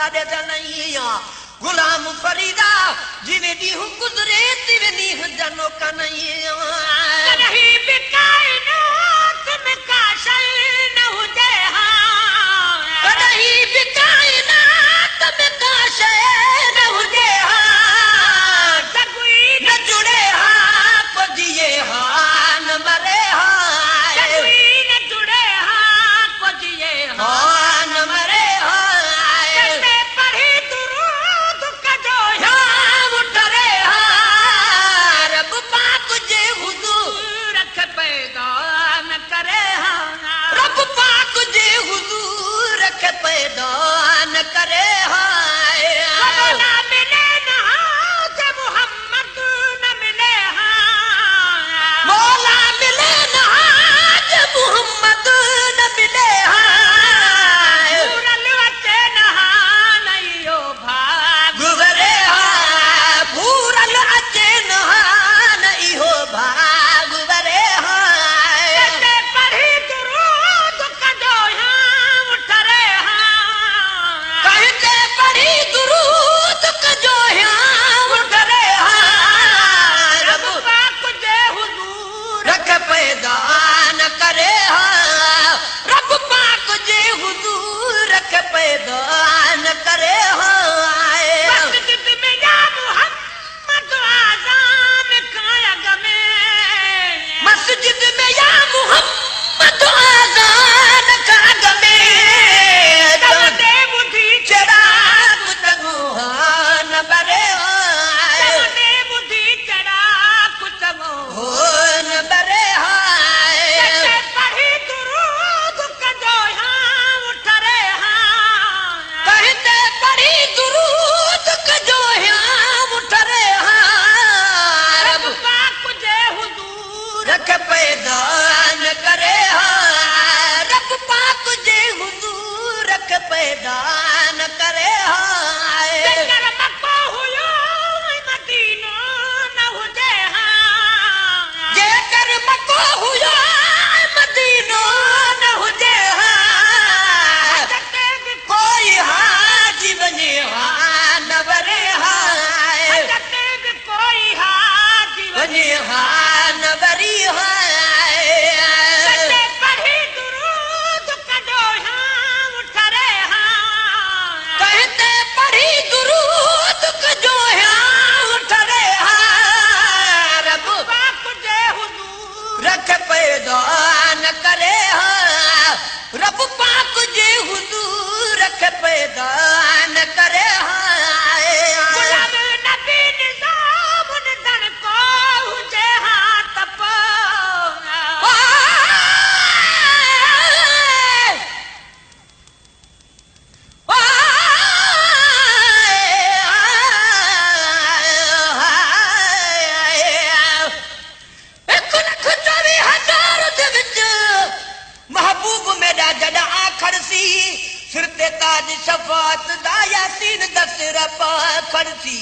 साढ़े नहीं गुलाम फरीदा जिवे दी गुजरे तिवे नी जनो का नहीं नहीं बिकाए ना तुम का शल न हो दे हां नहीं बिकाए ना तुम का शल न हो दे हां सगुई न जुड़े हां पजिए हां न मरे हां सगुई न जुड़े हां पजिए हां न मरे हां कैसे पढ़ी दुरूद कजो हां उठरे हां रब पाक जे हुजूर रख पैदा न करे हां रब पाक जे हुजूर रख पैदा न करे हाय ना मिले ना जब मोहम्मद न मिले हां मौला मिले ना जब मोहम्मद न मिले हाय पूरल वचे नहा नहीं हो भाग गुजरे हाय पूरल अचे नहान इहो भाग गुजरे हाय कैसे पढ़ी दुरूद कजो यहाँ उठरे हां कहते पढ़ी दुरूद कजो यहाँ उठरे हाय रब रब पाक जे हुजूर रख पैदा न करे हां रब पाक जे हुजूर रख पैदा न करे हां मस्जिद में या मोहम्मद आज़ान कायग में मस्जिद में या मोहम्मद आज़ान काग में तब दे बुद्धि चिराग तगुहान बरे हाय तब दे बुद्धि चढ़ा कुछ वो होन बरे हाय कैसे पढ़ी दुरूद कजो यहाँ उठरे हां कहते पढ़ी दुरूद कजो यहाँ उठरे हां रब रब पाक जे हुजूर रख पैदा न करे हां रब पाक जे हुजूर रख पैदा न करे हाय जेकर मक्को हुयो मदीनो न हुजे हां जेकर मको हुयो मदीनो न हुजे हां जते कोई हाजी बने हां न वरे हाय जते कोई हाजी बने हां न वरी हाय कैसे पढ़ी दुरूद कजो यहाँ उठरे हां कहते पढ़ी दुरूद कजो यहाँ उठरे हां रब पाक जे हुजूर रख पैदा न करे हां रब पाक जे हुजूर रख पैदा न करे हाय गुलाम नबी निजाम दन को हुजे हाथ पो महबूब मेरा जड़ा आखर सी सिर ते ताज शफात दा यासीन दस रपा खरसी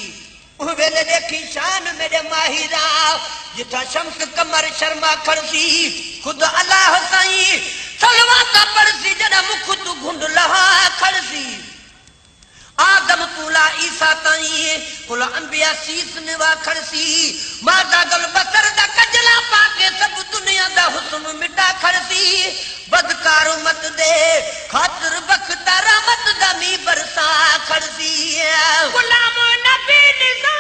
उह वेले देखी शान मेरे माहिरा जिथा शम्स कमर शर्मा खरसी खुद अल्लाह साईं सलवाता पड़सी जड़ा मुख तू घुंड लहा खरसी आदम तूला ईसा ताई कुल अंबिया सीस निवा खरसी मादा गल बसर दा कजला पाके सब दुनिया दा हुस्न मिटा खरसी बदकार मत दे खातिर बख्तर मत दा मी बरसा खरसी गुलाम नबी निजाम